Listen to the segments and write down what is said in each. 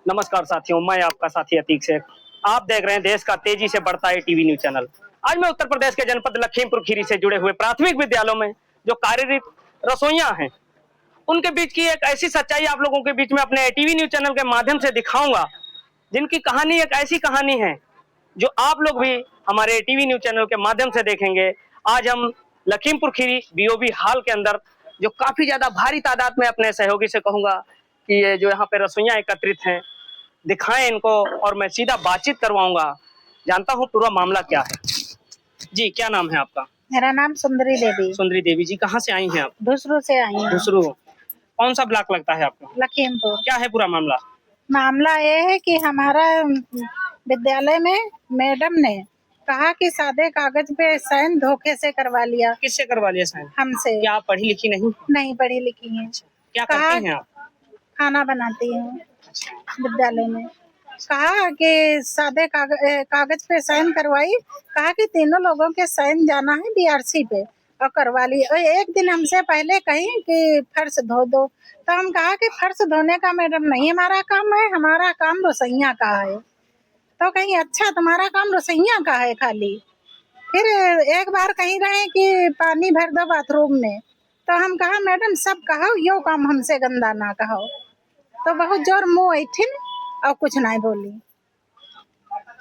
नमस्कार साथियों, मैं आपका साथी अतीक शेख। आप देख रहे हैं देश का तेजी से बढ़ता है टीवी न्यूज चैनल। आज मैं उत्तर प्रदेश के जनपद लखीमपुर खीरी से जुड़े हुए प्राथमिक विद्यालयों में जो कार्यरत रसोइयां हैं, उनके बीच की एक ऐसी सच्चाई आप लोगों के बीच में अपने टीवी न्यूज चैनल के माध्यम से दिखाऊंगा, जिनकी कहानी एक ऐसी कहानी है जो आप लोग भी हमारे टीवी न्यूज चैनल के माध्यम से देखेंगे। आज हम लखीमपुर खीरी बीओबी हॉल के अंदर, जो काफी ज्यादा भारी तादाद में, अपने सहयोगी से कहूंगा कि ये जो यहाँ पे रसोइयां एकत्रित हैं, दिखाएं इनको और मैं सीधा बातचीत करवाऊंगा। जानता हूँ पूरा मामला क्या है। जी, क्या नाम है आपका? मेरा नाम सुंदरी देवी। सुंदरी देवी जी, कहाँ से आई हैं आप? दूसरों से आई हूँ। दूसरो, कौन सा ब्लॉक लगता है आपको? लखीमपुर। क्या है पूरा मामला? मामला ये है कि हमारा विद्यालय में मैडम ने कहा कि सादे कागज पे साइन धोखे से करवा लिया। किससे करवा लिया साइन? हमसे। क्या आप पढ़ी लिखी नहीं? नहीं पढ़ी लिखी है। क्या करती हैं आप? खाना बनाती हूँ विद्यालय में। कहा कि सादे कागज पे साइन करवाई। कहा कि तीनों लोगों के साइन जाना है बीआरसी पे, और करवा ली। और एक दिन हमसे पहले कही कि फर्श धो दो, तो हम कहा कि फर्श धोने का मैडम नहीं हमारा काम है, हमारा काम रसोइया का है। तो कहीं अच्छा तुम्हारा काम रसोइया का है खाली। फिर एक बार कहीं रहे कि पानी भर दो बाथरूम में, तो हम कहा मैडम सब कहो, यो काम हमसे गंदा ना कहो। तो बहुत जोर मुँह ऐठिन और कुछ नहीं बोली।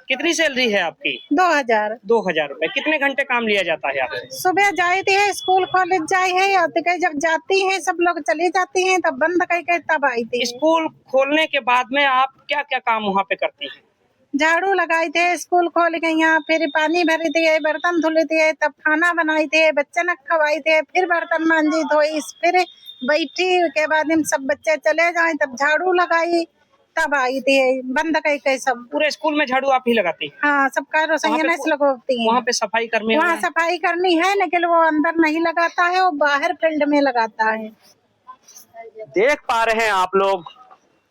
कितनी सैलरी है आपकी? 2000। 2000 रुपए। कितने घंटे काम लिया जाता है आपसे? सुबह जाती है, स्कूल कॉलेज जाए है, और जब जाती है सब लोग चली जाती हैं, तब बंद करके तब आई थी। स्कूल खोलने के बाद में आप क्या क्या काम वहाँ पे करती हैं? झाड़ू लगाई थे, स्कूल खोल गई, यहाँ फिर पानी भरी थे, बर्तन धुले थे, तब खाना बनाई थे, बच्चन खवाई थे, फिर बर्तन मांजी धोई, फिर बैठी के बाद हम सब बच्चे चले जाए तब झाड़ू लगाई, तब आई थी बंद करके सब। पूरे स्कूल में झाड़ू आप ही लगाती? हाँ, सबका रसोइया नहीं लगती है। वहाँ पे सफाई कर्मी? वहाँ सफाई करनी है, लेकिन वो अंदर नहीं लगाता है, वो बाहर फील्ड में लगाता है। देख पा रहे हैं आप लोग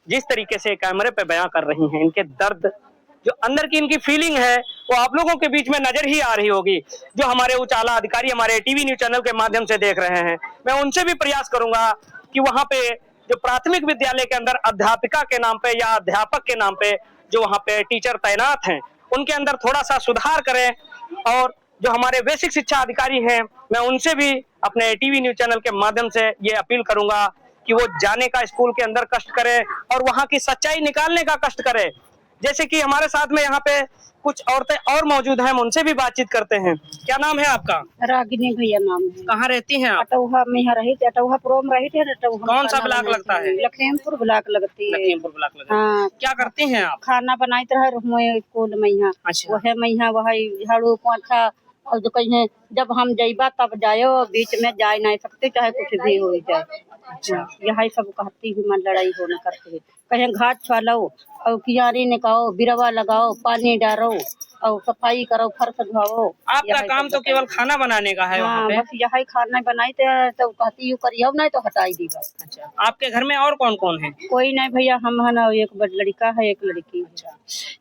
जिस तरीके से कैमरे पे बयां कर रही हैं, इनके दर्द, जो अंदर की इनकी फीलिंग है, वो आप लोगों के बीच में नजर ही आ रही होगी। जो हमारे उचाला अधिकारी हमारे टीवी न्यूज चैनल के माध्यम से देख रहे हैं, मैं उनसे भी प्रयास करूंगा कि वहां पे जो प्राथमिक विद्यालय के अंदर अध्यापिका के नाम पे या अध्यापक के नाम पे जो वहां पे टीचर तैनात हैं, उनके अंदर थोड़ा सा सुधार करें। और जो हमारे बेसिक शिक्षा अधिकारी हैं, मैं उनसे भी अपने टीवी न्यूज चैनल के माध्यम से ये अपील करूंगा कि वो जाने का स्कूल के अंदर कष्ट करे और वहां की सच्चाई निकालने का कष्ट करे। जैसे कि हमारे साथ में यहाँ पे कुछ औरतें और मौजूद हैं, हम उनसे भी बातचीत करते हैं। क्या नाम है आपका? रागिनी भैया नाम है। कहाँ रहती हैं आप? अटौहा में रही थी, अटौहा प्रोम रही थी। कौन सा ब्लॉक लगता है? लखीमपुर ब्लॉक लगती है। लखीमपुर ब्लॉक लगता है। हाँ। क्या करती हैं आप? खाना बनाते रहे स्कूल में यहाँ। अच्छा। वह में यहाँ वही झाड़ू पोछा, और जो कहीं जब हम जाइबा तब जायो, बीच में जा नहीं सकते, चाहे कुछ भी हो जाए। अच्छा। यही सब कहती हूँ, मैं लड़ाई हो न करती। कहीं घाट छालो और कियारी निकालो, बिरवा लगाओ, पानी डालो और सफाई करो, फर्श धोओ। आपका काम तो केवल खाना बनाने का है? हाँ, वहाँ पे बस यही खाना बनाई थे, तो कहती हूँ करियो नहीं तो हटाई दी बस। अच्छा। आपके घर में और कौन कौन है? कोई नहीं भैया, हम है ना, एक लड़का है, एक लड़की है। अच्छा।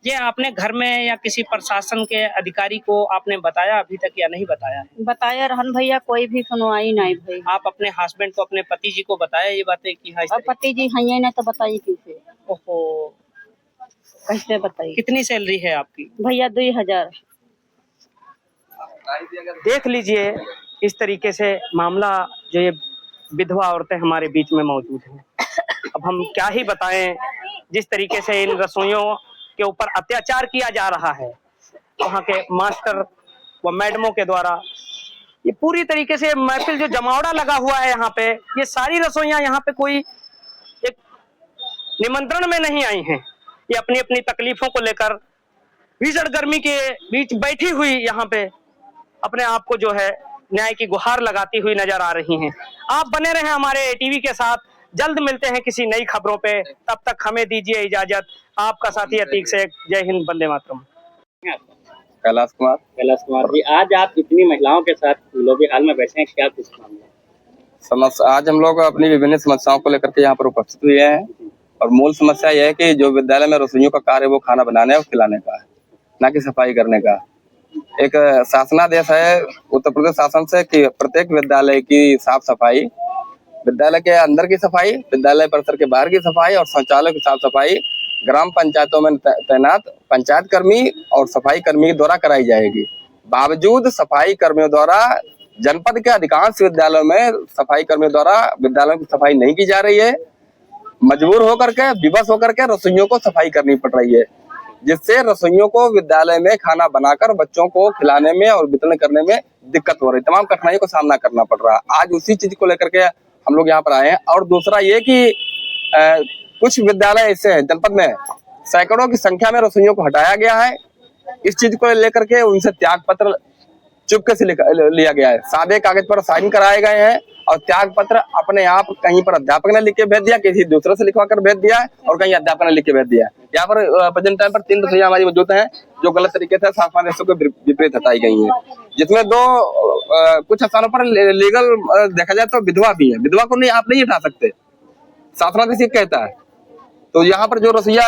ये आपने घर में या किसी प्रशासन के अधिकारी को आपने बताया अभी तक या नहीं बताया है? बताया रहन भैया, कोई भी सुनवाई नहीं भाई। आप अपने हस्बैंड को, अपने पति जी को बताया ये बातें कि हाँ? और पति जी है नहीं तो बताइए कैसे? ओहो, कैसे बताइए? कितनी सैलरी है आपकी? भैया 2000। देख लीजिए इस तरीके से मामला, जो ये विधवा औरतें हमारे बीच में मौजूद हैं। अब हम क्या ही बताएं, जिस तरीके से इन रसोइयों के ऊपर अत्याचार किया जा रहा है वहाँ के मास्टर व मैडमों के द्वारा। ये पूरी तरीके से महफिल जो जमावड़ा लगा हुआ है यहाँ पे, ये सारी रसोइयां यहाँ पे कोई एक निमंत्रण में नहीं आई हैं। ये अपनी अपनी तकलीफों को लेकर भीषण गर्मी के बीच बैठी हुई यहाँ पे अपने आप को जो है न्याय की गुहार लगाती हुई नजर आ रही हैं। आप बने रहे हमारे टीवी के साथ। जल्द मिलते हैं किसी नई खबरों पे, तब तक हमें दीजिए इजाजत। आपका साथी अतीक शेख। जय हिंद, वंदे मातरम। कैलाश कुमार। कैलाश कुमार जी, आज आप इतनी महिलाओं के साथ बीओबी हॉल में बैठे हैं, क्या कुछ मामला? आज हम लोग अपनी विभिन्न समस्याओं को लेकर के यहाँ पर उपस्थित हुए हैं, और मूल समस्या यह है कि जो विद्यालय में रसोइयों का कार्य वो खाना बनाने और खिलाने का है, न कि सफाई करने का। एक शासनादेश है उत्तर प्रदेश शासन से कि प्रत्येक विद्यालय की साफ सफाई, विद्यालय के अंदर की सफाई, विद्यालय परिसर के बाहर की सफाई और शौचालय की साफ सफाई ग्राम पंचायतों में तैनात पंचायत कर्मी और सफाई कर्मी के द्वारा कराई जाएगी। बावजूद सफाई कर्मियों द्वारा जनपद के अधिकांश विद्यालयों में सफाई कर्मियों द्वारा विद्यालयों की सफाई नहीं की जा रही है। मजबूर होकर के, विवश होकर के रसोइयों को सफाई करनी पड़ रही है, जिससे रसोइयों को विद्यालय में खाना बनाकर बच्चों को खिलाने में और वितरण करने में दिक्कत हो रही है, तमाम कठिनाइयों का सामना करना पड़ रहा है। आज उसी चीज को लेकर के हम लोग यहाँ पर आए हैं। और दूसरा ये कि कुछ विद्यालय ऐसे हैं जनपद में, सैकड़ों की संख्या में रसोइयों को हटाया गया है। इस चीज को लेकर के उनसे त्याग पत्र चुपके से लिया गया है। सादे कागज पर साइन कराए गए हैं और त्याग पत्र अपने आप कहीं पर अध्यापक ने लिख के भेज दिया, किसी दूसरे से लिखवा कर भेज दिया है, और कहीं अध्यापक ने लिख के भेज दिया है। यहाँ पर प्रेजेंट टाइम पर 3 रसोइयां हमारी मौजूद हैं जो गलत तरीके से शासनादेशों देशों के विपरीत हटाई गई हैं, जिसमें 2 कुछ स्थानों पर लीगल देखा जाए तो विधवा भी है। विधवा को नहीं, आप नहीं हटा सकते, शासनादेश कहता है। तो यहाँ पर जो रसोइया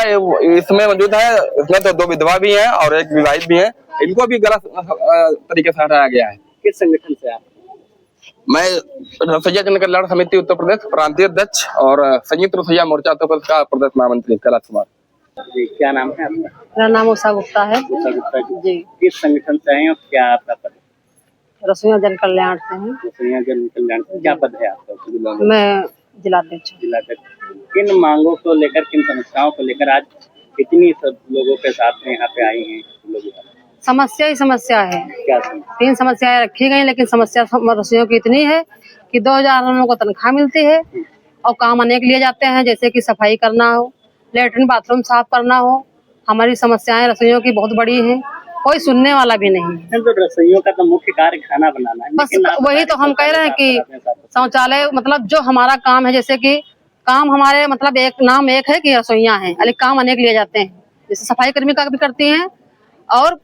इसमें मौजूद है, इसमें तो 2 विधवा भी हैं और 1 विवाहित भी है, इनको भी गलत तरीके से हटाया गया है। किस संगठन से आप? मैं रसोइया जन कल्याण समिति उत्तर प्रदेश प्रांतीय अध्यक्ष और संयुक्त रसोइया मोर्चा उत्तर प्रदेश का प्रदेश महामंत्री कैलाश कुमार। जी, क्या नाम है आपका? मेरा नाम उषा गुप्ता है। उषा गुप्ता जी, जी, किस संगठन से आए हैं और क्या आपका पद है? रसोइया जन कल्याण से हैं। रसोइया जन कल्याण से क्या पद है आपका? मैं जिलाध्यक्ष हूँ। जिलाध्यक्ष। किन मांगों को लेकर, किन समस्याओं को लेकर आज कितनी सब लोगों के साथ में यहाँ पे आई हैं लोग? समस्या ही समस्या है। क्या समस्या? 3 समस्याएं रखी गई, लेकिन समस्या रसोइयों की इतनी है कि 2000 लोगों को तनख्वाह मिलती है और काम अनेक लिए जाते हैं, जैसे कि सफाई करना हो, लेटरिन बाथरूम साफ करना हो। हमारी समस्याएं रसोइयों की बहुत बड़ी हैं, कोई सुनने वाला भी नहीं है। तो रसोइयों का तो मुख्य कार्य खाना बनाना है, बस लेकिन आप वही तो हम कह रहे हैं कि शौचालय मतलब जो हमारा काम है, जैसे कि काम हमारे मतलब एक है कि रसोइयां हैं, लेकिन काम अनेक लिए जाते हैं। जैसे सफाई कर्मी का भी करती हैं और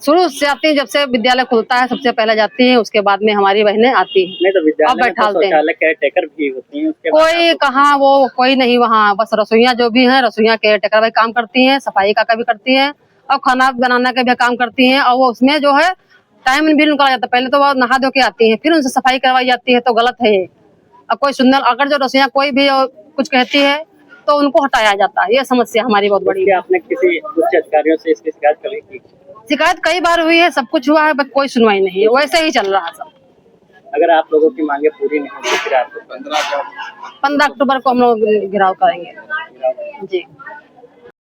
शुरू से आती हैं, जब से विद्यालय खुलता है सबसे पहले जाती हैं, उसके बाद में हमारी बहनें आती हैं। नहीं तो विद्यालय में तो बैठालते हैं, शौचालय केयरटेकर भी होती हैं, उसके कोई कहाँ, वो कोई नहीं वहाँ। बस रसोइयां जो भी हैं, रसोइयां केयरटेकर भाई काम करती हैं, सफाई का भी करती हैं और खाना बनाने का भी काम करती हैं। और वो उसमें जो है टाइम भी निकाला जाता है। पहले तो वो नहा धो के आती हैं, फिर उनसे सफाई करवाई जाती है, तो गलत है ये। अब कोई सुंदर अगर जो रसोइयां कोई भी कुछ कहती है तो उनको हटाया जाता है। ये समस्या हमारी बहुत बड़ी है। आपने किसी उच्च अधिकारियों से इसकी शिकायत कभी की? शिकायत कई बार हुई है, सब कुछ हुआ है, बस कोई सुनवाई नहीं है, वैसे ही चल रहा है सब। अगर आप लोगों की मांगे पूरी नहीं होती, फिर आप 15 अक्टूबर को हम लोग घेराव करेंगे। जी।